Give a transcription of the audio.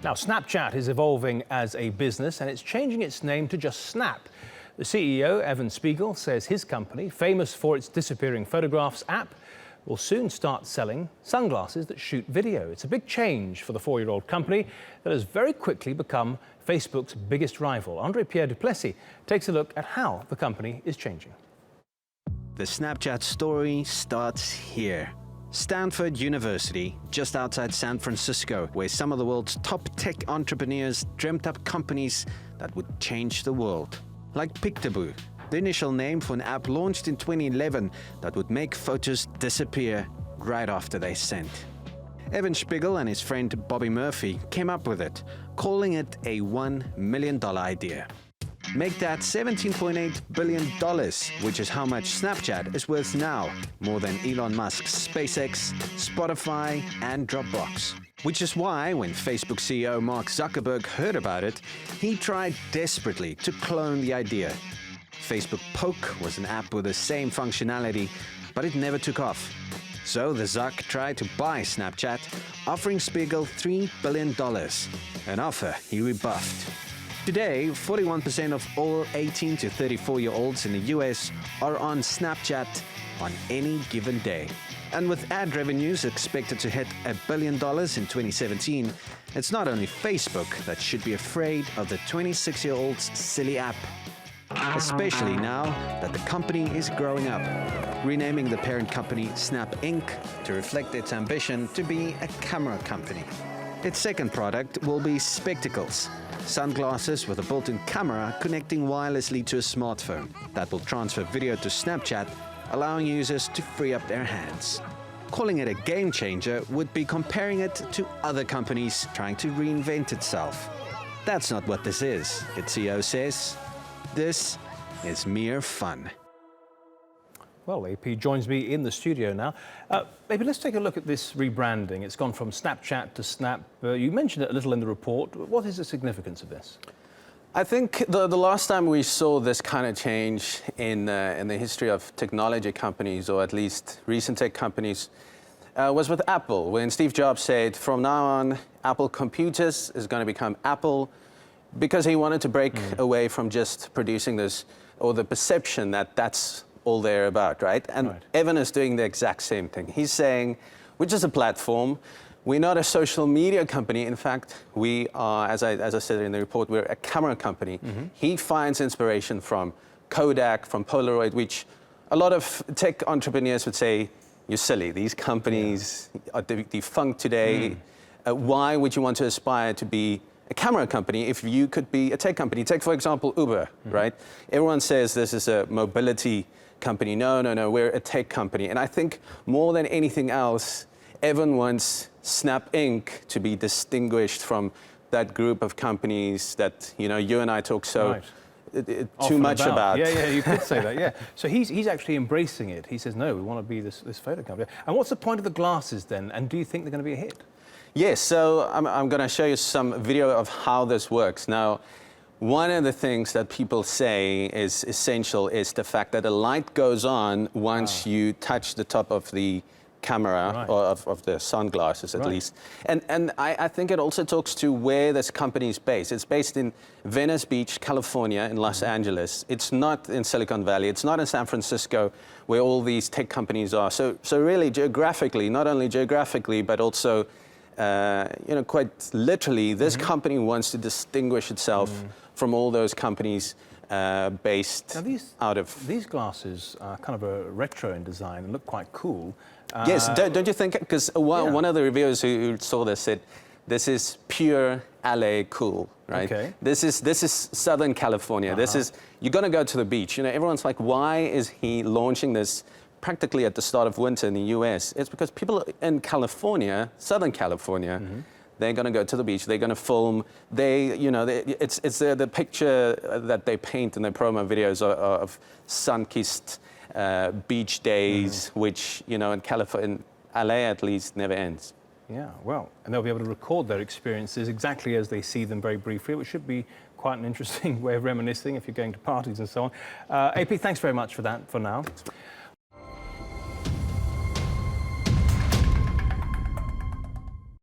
Now, Snapchat is evolving as a business and it's changing its name to just Snap. The CEO, Evan Spiegel, says his company, famous for its disappearing photographs app, will soon start selling sunglasses that shoot video. It's a big change for the 4-year-old company that has very quickly become Facebook's biggest rival. ANDRE-PIERRE takes a look at how the company is changing. The Snapchat story starts here. Stanford University, just outside San Francisco, where some of the world's top tech entrepreneurs dreamt up companies that would change the world. Like Pictaboo, the initial name for an app launched in 2011 that would make photos disappear right after they sent. Evan Spiegel and his friend Bobby Murphy came up with it, calling it a $1 million idea. Make that $17.8 billion, which is how much Snapchat is worth now, more than Elon Musk's SpaceX, Spotify, and Dropbox. Which is why, when Facebook CEO Mark Zuckerberg heard about it, he tried desperately to clone the idea. Facebook Poke was an app with the same functionality, but it never took off. So the Zuck tried to buy Snapchat, offering Spiegel $3 billion, an offer he rebuffed. Today, 41% of all 18 to 34-year-olds in the US are on Snapchat on any given day. And with ad revenues expected to hit $1 billion in 2017, it's not only Facebook that should be afraid of the 26-year-old's silly app. Especially now that the company is growing up, renaming the parent company Snap Inc. to reflect its ambition to be a camera company. Its second product will be spectacles, sunglasses with a built-in camera connecting wirelessly to a smartphone that will transfer video to Snapchat, allowing users to free up their hands. Calling it a game changer would be comparing it to other companies trying to reinvent itself. That's not what this is, its CEO says. This is mere fun. Well, AP joins me in the studio now. Maybe let's take a look at this rebranding. It's gone from Snapchat to Snap. You mentioned it a little in the report. What is the significance of this? I think the last time we saw this kind of change in the history of technology companies, or at least recent tech companies, was with Apple, when Steve Jobs said, from now on, Apple Computers is going to become Apple, because he wanted to break away from just producing this, or the perception that that's all they're about, right? And Evan is doing the exact same thing. He's saying, we're just a platform. We're not a social media company. In fact, we are, as I said in the report, we're a camera company. He finds inspiration from Kodak, from Polaroid, which a lot of tech entrepreneurs would say, you're silly. These companies are defunct today. Why would you want to aspire to be a camera company if you could be a tech company? Take, for example, Uber, right? Everyone says this is a mobility company. No, we're a tech company. And I think more than anything else, Evan wants Snap Inc. to be distinguished from that group of companies that, you and I talk so too much about. Yeah, you could say that, yeah. So he's actually embracing it. He says, no, we want to be this photo company. And what's the point of the glasses then? And do you think they're going to be a hit? Yes, so I'm going to show you some video of how this works. Now, one of the things that people say is essential is the fact that a light goes on once you touch the top of the camera, or of the sunglasses at least. And I think it also talks to where this company is based. It's based in Venice Beach, California, in Los Angeles. It's not in Silicon Valley. It's not in San Francisco, where all these tech companies are. So really, geographically, not only geographically, but also quite literally, this company wants to distinguish itself from all those companies based out of... These glasses are kind of a retro in design and look quite cool. Yes, don't you think? Because one of the reviewers who saw this said, this is pure LA cool, right? Okay. This is Southern California. This is, you're going to go to the beach. Everyone's like, why is he launching this practically at the start of winter in the US? It's because people in California, Southern California, they're going to go to the beach. They're going to film. It's the picture that they paint in their promo videos of sun-kissed beach days, which in California, in LA at least, never ends. Yeah, well, and they'll be able to record their experiences exactly as they see them very briefly, which should be quite an interesting way of reminiscing if you're going to parties and so on. AP, thanks very much for that for now.